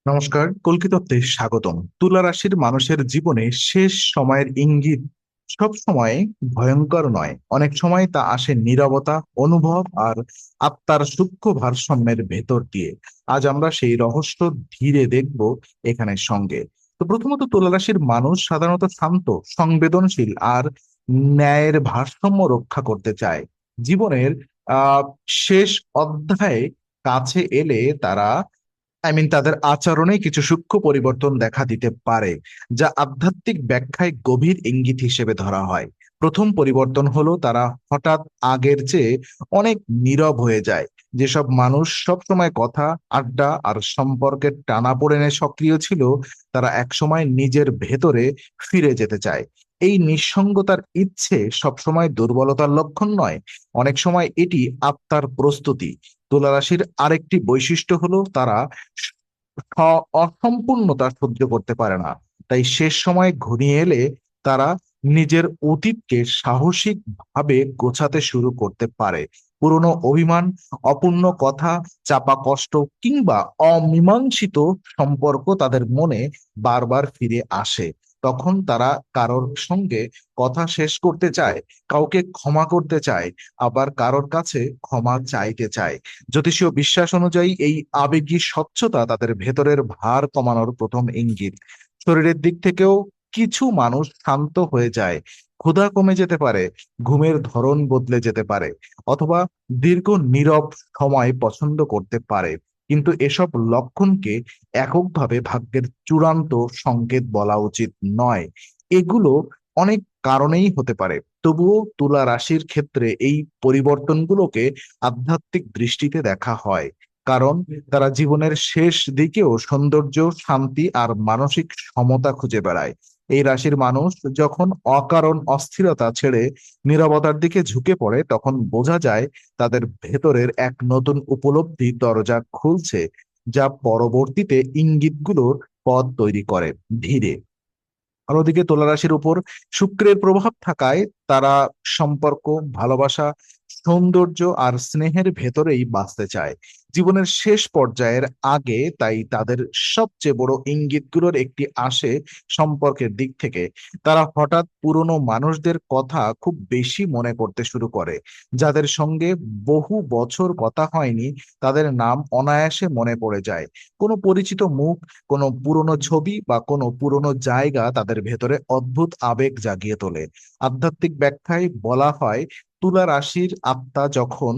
নমস্কার, কল্কিতত্ত্বে স্বাগতম। তুলা রাশির মানুষের জীবনে শেষ সময়ের ইঙ্গিত সব সময় ভয়ঙ্কর নয়। অনেক সময় তা আসে নীরবতা, অনুভব আর আত্মার সূক্ষ্ম ভারসাম্যের ভেতর দিয়ে। আজ আমরা সেই রহস্য ধীরে দেখব এখানে সঙ্গে। তো প্রথমত, তুলা রাশির মানুষ সাধারণত শান্ত, সংবেদনশীল আর ন্যায়ের ভারসাম্য রক্ষা করতে চায়। জীবনের আহ শেষ অধ্যায়ে কাছে এলে তারা তাদের আচরণে কিছু সূক্ষ্ম পরিবর্তন দেখা দিতে পারে, যা আধ্যাত্মিক ব্যাখ্যায় গভীর ইঙ্গিত হিসেবে ধরা হয়। প্রথম পরিবর্তন হলো তারা হঠাৎ আগের চেয়ে অনেক নীরব হয়ে যায়। যেসব মানুষ সবসময় কথা, আড্ডা আর সম্পর্কের টানাপোড়েনে সক্রিয় ছিল, তারা একসময় নিজের ভেতরে ফিরে যেতে চায়। এই নিঃসঙ্গতার ইচ্ছে সবসময় দুর্বলতার লক্ষণ নয়, অনেক সময় এটি আত্মার প্রস্তুতি। তুলা রাশির আরেকটি বৈশিষ্ট্য হলো তারা অসম্পূর্ণতা সহ্য করতে পারে না। তাই শেষ সময় ঘনিয়ে এলে তারা নিজের অতীতকে সাহসিক ভাবে গোছাতে শুরু করতে পারে। পুরনো অভিমান, অপূর্ণ কথা, চাপা কষ্ট কিংবা অমীমাংসিত সম্পর্ক তাদের মনে বারবার ফিরে আসে। তখন তারা কারোর সঙ্গে কথা শেষ করতে চায়, কাউকে ক্ষমা করতে চায়, আবার কারোর কাছে ক্ষমা চাইতে চায়। জ্যোতিষীয় বিশ্বাস অনুযায়ী এই আবেগী স্বচ্ছতা তাদের ভেতরের ভার কমানোর প্রথম ইঙ্গিত। শরীরের দিক থেকেও কিছু মানুষ শান্ত হয়ে যায়, ক্ষুধা কমে যেতে পারে, ঘুমের ধরন বদলে যেতে পারে, অথবা দীর্ঘ নীরব সময় পছন্দ করতে পারে। কিন্তু এসব লক্ষণকে এককভাবে ভাগ্যের চূড়ান্ত সংকেত বলা উচিত নয়। এগুলো অনেক কারণেই হতে পারে। তবুও তুলা রাশির ক্ষেত্রে এই পরিবর্তনগুলোকে আধ্যাত্মিক দৃষ্টিতে দেখা হয়, কারণ তারা জীবনের শেষ দিকেও সৌন্দর্য, শান্তি আর মানসিক সমতা খুঁজে বেড়ায়। এই রাশির মানুষ যখন অকারণ অস্থিরতা ছেড়ে নীরবতার দিকে ঝুঁকে পড়ে, তখন বোঝা যায় তাদের ভেতরের এক নতুন উপলব্ধি দরজা খুলছে, যা পরবর্তীতে ইঙ্গিতগুলোর পথ তৈরি করে ধীরে। আর ওদিকে তুলা রাশির উপর শুক্রের প্রভাব থাকায় তারা সম্পর্ক, ভালোবাসা, সৌন্দর্য আর স্নেহের ভেতরেই বাঁচতে চায় জীবনের শেষ পর্যায়ের আগে। তাই তাদের সবচেয়ে বড় ইঙ্গিতগুলোর একটি আসে সম্পর্কের দিক থেকে। তারা হঠাৎ পুরনো মানুষদের কথা খুব বেশি মনে করতে শুরু করে। যাদের সঙ্গে বহু বছর কথা হয়নি, তাদের নাম অনায়াসে মনে পড়ে যায়। কোনো পরিচিত মুখ, কোনো পুরনো ছবি বা কোনো পুরনো জায়গা তাদের ভেতরে অদ্ভুত আবেগ জাগিয়ে তোলে। আধ্যাত্মিক ব্যাখ্যায় বলা হয়, তুলা রাশির আত্মা যখন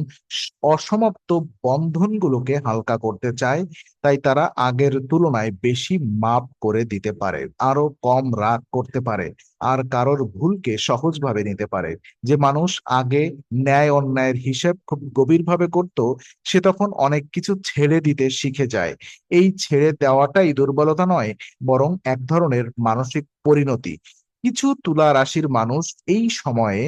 অসমাপ্ত বন্ধনগুলোকে হালকা করতে চায়, তাই তারা আগের তুলনায় বেশি মাপ করে দিতে পারে, আরো কম রাগ করতে পারে, আর কারোর ভুলকে সহজভাবে নিতে পারে। যে মানুষ আগে ন্যায় অন্যায়ের হিসেব খুব গভীরভাবে করত, সে তখন অনেক কিছু ছেড়ে দিতে শিখে যায়। এই ছেড়ে দেওয়াটাই দুর্বলতা নয়, বরং এক ধরনের মানসিক পরিণতি। কিছু তুলা রাশির মানুষ এই সময়ে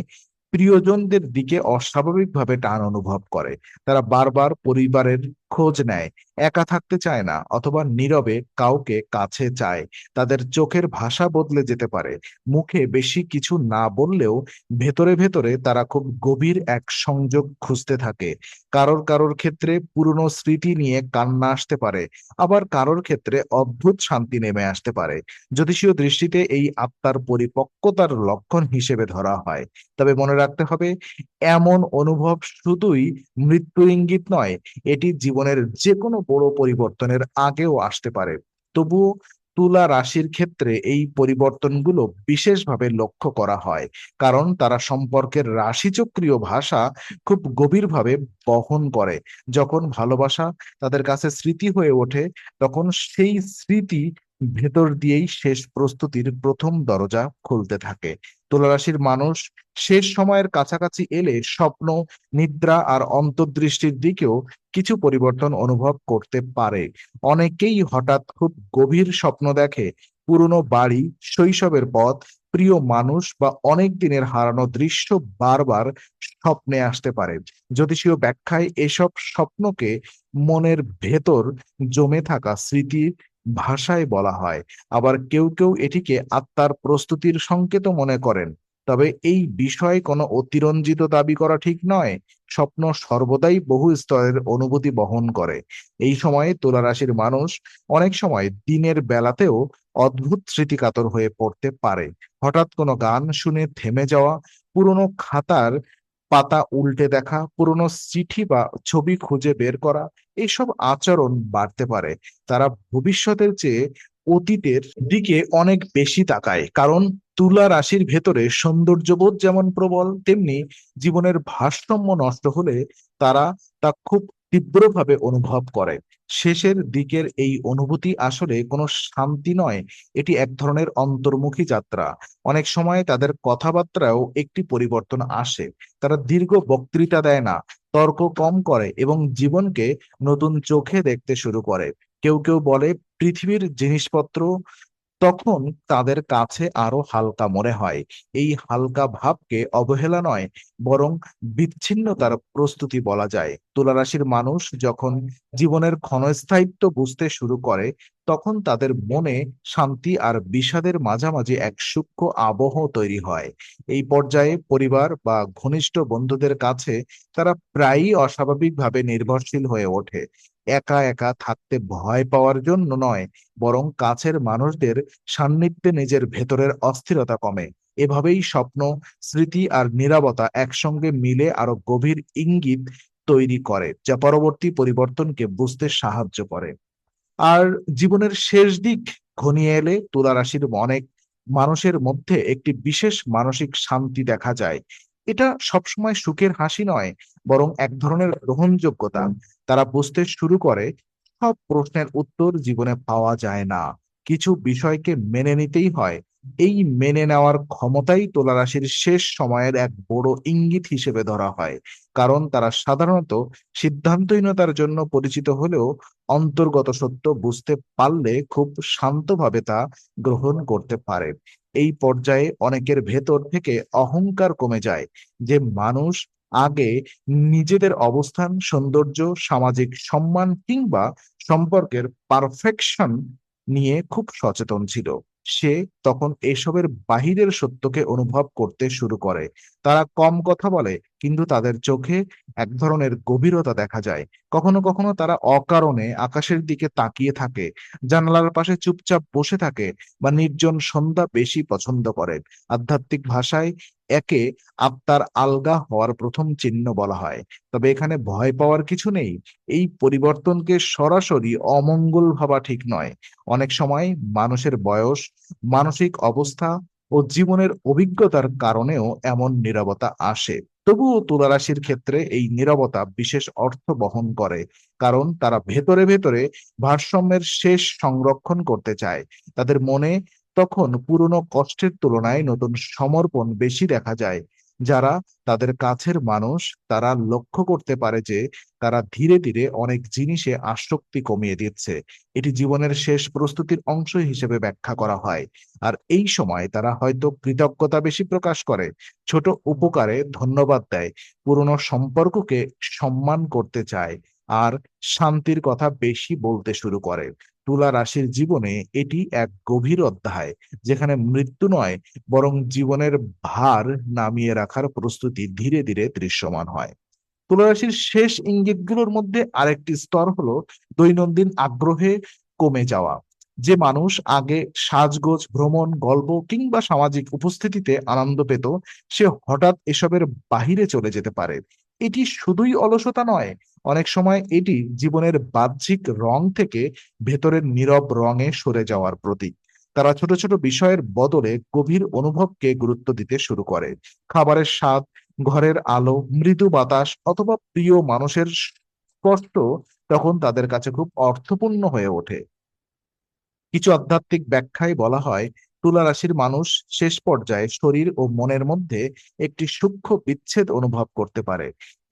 প্রিয়জনদের দিকে অস্বাভাবিকভাবে টান অনুভব করে। তারা বারবার পরিবারের খোঁজ নেয়, একা থাকতে চায় না, অথবা নীরবে কাউকে কাছে চায়। তাদের চোখের ভাষা বদলে যেতে পারে, মুখে বেশি কিছু না বললেও ভেতরে ভেতরে তারা খুব গভীর এক সংযোগ খুঁজতে থাকে। কারোর কারোর ক্ষেত্রে পুরনো স্মৃতি নিয়ে কান্না আসতে পারে, আবার কারোর ক্ষেত্রে অদ্ভুত শান্তি নেমে আসতে পারে। জ্যোতিষীয় দৃষ্টিতে এই আত্মার পরিপক্কতার লক্ষণ হিসেবে ধরা হয়। তবে মনে রাখতে হবে, এমন অনুভব শুধুই মৃত্যু ইঙ্গিত নয়, এটি জীবনের যে কোনো বড় পরিবর্তনের আগেও আসতে পারে। তবুও তুলা রাশির ক্ষেত্রে এই পরিবর্তনগুলো বিশেষভাবে লক্ষ্য করা হয়, কারণ তারা সম্পর্কের রাশিচক্রীয় ভাষা খুব গভীরভাবে বহন করে। যখন ভালোবাসা তাদের কাছে স্মৃতি হয়ে ওঠে, তখন সেই স্মৃতি ভেতর দিয়েই শেষ প্রস্তুতির প্রথম দরজা খুলতে থাকে। তুলা রাশির মানুষ শেষ সময়ের কাছাকাছি এলে স্বপ্ন, নিদ্রা আর অন্তর্দৃষ্টির দিকেও কিছু পরিবর্তন অনুভব করতে পারে। অনেকেই হঠাৎ খুব গভীর স্বপ্ন দেখে, পুরনো বাড়ি, শৈশবের পথ, প্রিয় মানুষ বা অনেক দিনের হারানো দৃশ্য বারবার স্বপ্নে আসতে পারে। জ্যোতিষীয় ব্যাখ্যায় এসব স্বপ্নকে মনের ভেতর জমে থাকা স্মৃতির ভাষায় বলা হয়। আবার কেউ কেউ এটিকে আত্মার প্রস্তুতির সংকেতও মনে করেন। তবে এই বিষয়ে কোনো অতিরঞ্জিত দাবি করা ঠিক নয়। স্বপ্ন সর্বদাই বহু স্তরের অনুভূতি বহন করে। এই সময়ে তুলা রাশির মানুষ অনেক সময় দিনের বেলাতেও অদ্ভুত স্মৃতিকাতর হয়ে পড়তে পারে। হঠাৎ কোনো গান শুনে থেমে যাওয়া, পুরোনো খাতার পাতা উল্টে দেখা, পুরোনো চিঠি বা ছবি খুঁজে বের করা, এইসব আচরণ বাড়তে পারে। তারা ভবিষ্যতের চেয়ে অতীতের দিকে অনেক বেশি তাকায়, কারণ তুলা রাশির ভেতরে সৌন্দর্যবোধ যেমন প্রবল, তেমনি জীবনের ভারসাম্য নষ্ট হলে তারা তা খুব তীব্রভাবে অনুভব করে। শেষের দিকের এই অনুভূতি আসলে কোনো শান্তি নয়, এটি এক ধরনের অন্তর্মুখী যাত্রা। অনেক সময় তাদের কথাবার্তাও একটি পরিবর্তন আসে। তারা দীর্ঘ বক্তৃতা দেয় না, তর্ক কম করে এবং জীবনকে নতুন চোখে দেখতে শুরু করে। কেউ কেউ বলে পৃথিবীর জিনিসপত্র তখন তাদের কাছে আরো হালকা মনে হয়। এই হালকা ভাবকে অবহেলা নয়, বরং বিচ্ছিন্নতার প্রস্তুতি বলা যায়। তুলা রাশির মানুষ যখন জীবনের ক্ষণস্থায়িত্ব বুঝতে শুরু করে, তখন তাদের মনে শান্তি আর বিষাদের মাঝামাঝি এক সূক্ষ্ম আবহ তৈরি হয়। এই পর্যায়ে পরিবার বা ঘনিষ্ঠ বন্ধুদের কাছে তারা প্রায়ই অস্বাভাবিকভাবে নির্ভরশীল হয়ে ওঠে। একা একা থাকতে ভয় পাওয়ার জন্য নয়, বরং কাছের মানুষদের সান্নিধ্যে নিজের ভেতরের অস্থিরতা কমে। এভাবেই স্বপ্ন, স্মৃতি আর নীরবতা একসঙ্গে মিলে আরো গভীর ইঙ্গিত তৈরি করে, যা পরবর্তী পরিবর্তনকে বুঝতে সাহায্য করে। আর জীবনের শেষ দিক ঘনিয়ে এলে তুলা রাশির অনেক মানুষের মধ্যে একটি বিশেষ মানসিক শান্তি দেখা যায়। এটা সবসময় সুখের হাসি নয়, বরং এক ধরনের গ্রহণযোগ্যতা। তারা বুঝতে শুরু করে সব প্রশ্নের উত্তর জীবনে পাওয়া যায় না, কিছু বিষয়কে মেনে নিতেই হয়। এই মেনে নেওয়ার ক্ষমতাই তুলা রাশির শেষ সময়ের এক বড় ইঙ্গিত হিসেবে ধরা হয়। কারণ তারা সাধারণত সিদ্ধান্তহীনতার জন্য পরিচিত হলেও অন্তর্গত সত্য বুঝতে পারলে খুব শান্তভাবে তা গ্রহণ করতে পারে। এই পর্যায়ে অনেকের ভেতর থেকে অহংকার কমে যায়, যে মানুষ আগে নিজেদের অবস্থান, সৌন্দর্য, সামাজিক সম্মান কিংবা সম্পর্কের পারফেকশন নিয়ে খুব সচেতন ছিল, সে তখন এসবের বাহিরের সত্যকে অনুভব করতে শুরু করে। তারা কম কথা বলে, কিন্তু তাদের চোখে এক ধরনের গভীরতা দেখা যায়। কখনো কখনো তারা অকারণে আকাশের দিকে তাকিয়ে থাকে, জানালার পাশে চুপচাপ বসে থাকে বা নির্জন সন্ধ্যা বেশি পছন্দ করেন। আধ্যাত্মিক ভাষায় একে আত্মার আলগা হওয়ার প্রথম চিহ্ন বলা হয়। তবে এখানে ভয় পাওয়ার কিছু নেই। এই পরিবর্তনকে সরাসরি অমঙ্গল ভাবা ঠিক নয়। অনেক সময় মানুষের বয়স, মানসিক অবস্থা ও জীবনের অভিজ্ঞতার কারণেও এমন নীরবতা আসে। তবুও তুলা রাশির ক্ষেত্রে এই নীরবতা বিশেষ অর্থ বহন করে, কারণ তারা ভেতরে ভেতরে ভারসাম্যের শেষ সংরক্ষণ করতে চায়। তাদের মনে তখন পুরনো কষ্টের তুলনায় নতুন সমর্পণ বেশি দেখা যায়। যারা তাদের কাছের মানুষ, তারা লক্ষ্য করতে পারে যে তারা ধীরে ধীরে অনেক জিনিসে আসক্তি কমিয়ে দিচ্ছে। এটি জীবনের শেষ প্রস্তুতির অংশ হিসেবে ব্যাখ্যা করা হয়। আর এই সময় তারা হয়তো কৃতজ্ঞতা বেশি প্রকাশ করে, ছোট উপকারে ধন্যবাদ দেয়, পুরনো সম্পর্ককে সম্মান করতে চায়, আর শান্তির কথা বেশি বলতে শুরু করে। তুলা রাশির জীবনে এটি এক গভীর অধ্যায়, যেখানে মৃত্যু নয়, বরং জীবনের ভার নামিয়ে রাখার প্রস্তুতি ধীরে ধীরে দৃশ্যমান হয়। তুলা রাশির শেষ ইঙ্গিতগুলোর মধ্যে আরেকটি স্তর হলো দৈনন্দিন আগ্রহে কমে যাওয়া। যে মানুষ আগে সাজগোজ, ভ্রমণ, গল্প কিংবা সামাজিক উপস্থিতিতে আনন্দ পেত, সে হঠাৎ এসবের বাহিরে চলে যেতে পারে। এটি শুধুই অলসতা নয়, অনেক সময় এটি জীবনের বাহ্যিক রং থেকে ভেতরের নীরব রঙে সরে যাওয়ার প্রতীক। তারা ছোট ছোট বিষয়ের বদলে গভীর অনুভবকে গুরুত্ব দিতে শুরু করে। খাবারের স্বাদ, ঘরের আলো, মৃদু বাতাস অথবা প্রিয় মানুষের স্পর্শ তখন তাদের কাছে খুব অর্থপূর্ণ হয়ে ওঠে। কিছু আধ্যাত্মিক ব্যাখ্যায় বলা হয়, তুলা রাশির মানুষ শেষ পর্যায়ে শরীর ও মনের মধ্যে একটি সূক্ষ্ম বিচ্ছেদ অনুভব করতে পারে।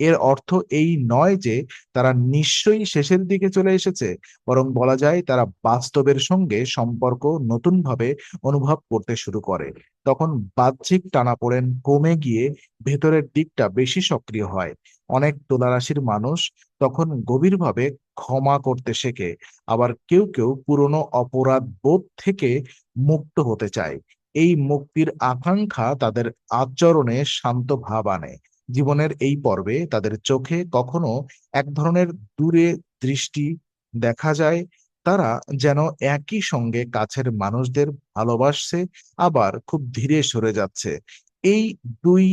এর অর্থ এই নয় যে তারা নিশ্চয়ই শেষের দিকে চলে এসেছে, বরং বলা যায় তারা বাস্তবের সঙ্গে সম্পর্ক নতুনভাবে অনুভব করতে শুরু করে। তখন বাহ্যিক টানাপোড়েন কমে গিয়ে ভেতরের দিকটা বেশি সক্রিয় হয়। অনেক তুলা রাশির মানুষ তখন গভীরভাবে ক্ষমা করতে শেখে, আবার কেউ কেউ পুরনো অপরাধ বোধ থেকে মুক্ত হতে চায়। এই মুক্তির আকাঙ্ক্ষা তাদের আচরণে শান্ত ভাব আনে। জীবনের এই পর্বে তাদের চোখে কখনো এক ধরনের দূরে দৃষ্টি দেখা যায়, তারা যেন একই সঙ্গে কাছের মানুষদের ভালোবাসছে, আবার খুব ধীরে সরে যাচ্ছে। এই দুই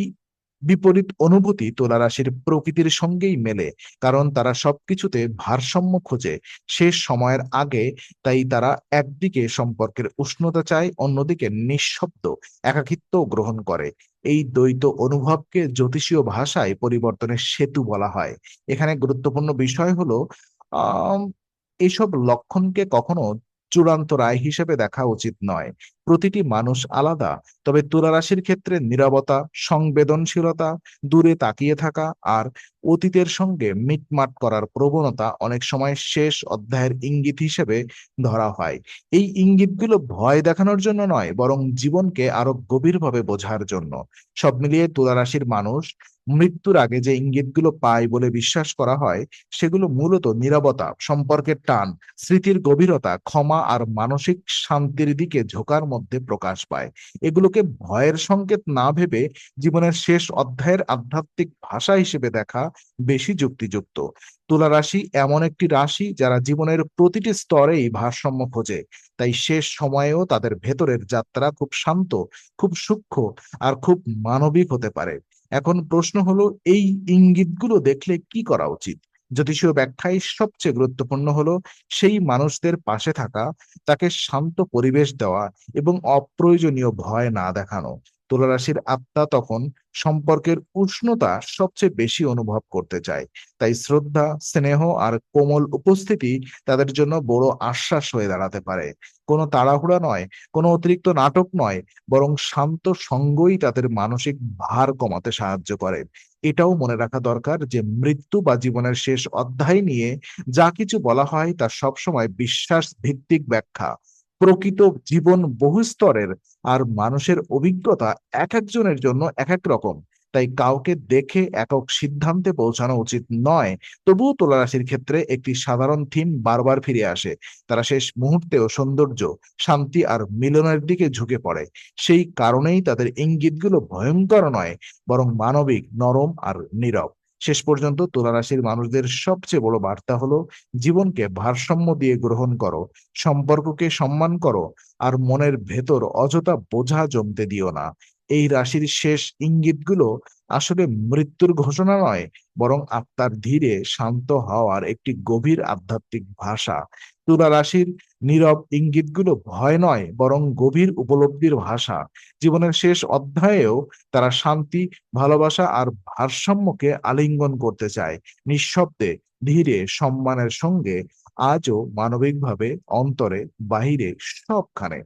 বিপরীত অনুভূতি তুলা রাশির প্রকৃতির সঙ্গেই মেলে, কারণ তারা সবকিছুতে ভারসাম্য খোঁজে শেষ সময়ের আগে। তাই তারা একদিকে সম্পর্কের উষ্ণতা চায়, অন্যদিকে নিঃশব্দ একাকিত্ব গ্রহণ করে। এই দ্বৈত অনুভবকে জ্যোতিষীয় ভাষায় পরিবর্তনের সেতু বলা হয়। এখানে গুরুত্বপূর্ণ বিষয় হলো আহ এইসব লক্ষণকে কখনো চূড়ান্ত রায় হিসেবে দেখা উচিত নয়। প্রতিটি মানুষ আলাদা। তবে তুলা রাশির ক্ষেত্রে নীরবতা, সংবেদনশীলতা, দূরে তাকিয়ে থাকা আর অতীতের সঙ্গে মিটমাট করার প্রবণতা অনেক সময় শেষ অধ্যায়ের ইঙ্গিত হিসেবে ধরা হয়। এই ইঙ্গিতগুলো ভয় দেখানোর জন্য নয়, বরং জীবনকে আরো গভীরভাবে বোঝার জন্য। সব মিলিয়ে তুলা রাশির মানুষ মৃত্যুর আগে যে ইঙ্গিতগুলো পায় বলে বিশ্বাস করা হয়, সেগুলো মূলত নীরবতা, সম্পর্কের টান, স্মৃতির গভীরতা, ক্ষমা আর মানসিক শান্তির দিকে ঝোঁকার মধ্যে প্রকাশ পায়। এগুলোকে ভয়ের সংকেত না ভেবে জীবনের শেষ অধ্যায়ের আধ্যাত্মিক ভাষা হিসেবে দেখা বেশি যুক্তিযুক্ত। তুলা রাশি এমন একটি রাশি যারা জীবনের প্রতিটি স্তরেই ভারসাম্য খোঁজে। তাই শেষ সময়েও তাদের ভেতরের যাত্রা খুব শান্ত, খুব সূক্ষ্ম আর খুব মানবিক হতে পারে। এখন প্রশ্ন হলো, এই ইঙ্গিতগুলো দেখলে কি করা উচিত? জ্যোতিষীয় ব্যাখ্যায় সবচেয়ে গুরুত্বপূর্ণ হলো সেই মানুষদের পাশে থাকা, তাকে শান্ত পরিবেশ দেওয়া এবং অপ্রয়োজনীয় ভয় না দেখানো। তুলা রাশির আত্মা তখন সম্পর্কের উষ্ণতা সবচেয়ে বেশি অনুভব করতে চায়। তাই শ্রদ্ধা, স্নেহ আর কোমল উপস্থিতি তাদের জন্য বড় আশ্বাস হয়ে দাঁড়াতে পারে। কোনো তাড়াহুড়া নয়, কোনো অতিরিক্ত নাটক নয়, বরং শান্ত সঙ্গই তাদের মানসিক ভার কমাতে সাহায্য করে। এটাও মনে রাখা দরকার যে মৃত্যু বা জীবনের শেষ অধ্যায় নিয়ে যা কিছু বলা হয় তা সবসময় বিশ্বাস ভিত্তিক ব্যাখ্যা। প্রকৃত জীবন বহু স্তরের, আর মানুষের অভিজ্ঞতা এক একজনের জন্য এক এক রকম। তাই কাউকে দেখে একক সিদ্ধান্তে পৌঁছানো উচিত নয়। তবুও তুলা রাশির ক্ষেত্রে একটি সাধারণ থিম বারবার ফিরে আসে। তারা শেষ মুহূর্তেও সৌন্দর্য, শান্তি আর মিলনের দিকে ঝুঁকে পড়ে। সেই কারণেই তাদের ইঙ্গিতগুলো ভয়ঙ্কর নয়, বরং মানবিক, নরম আর নীরব। শেষ পর্যন্ত তুলা রাশির মানুষদের সবচেয়ে বড় বার্তা হলো, জীবনকে ভারসাম্য দিয়ে গ্রহণ করো, সম্পর্ককে সম্মান করো, আর মনের ভেতর অযথা বোঝা জমতে দিও না। এই রাশির শেষ ইঙ্গিতগুলো আসলে মৃত্যুর ঘোষণা নয়, বরং আত্মার ধীরে শান্ত হওয়ার একটি গভীর আধ্যাত্মিক ভাষা। তুলা রাশির নীরব ইঙ্গিতগুলো ভয় নয়, বরং গভীর উপলব্ধির ভাষা। জীবনের শেষ অধ্যায়েও তারা শান্তি, ভালোবাসা আর ভারসাম্যকে আলিঙ্গন করতে চায়, নিঃশব্দে, ধীরে, সম্মানের সঙ্গে, আজও মানবিকভাবে, অন্তরে, বাহিরে, সবখানে।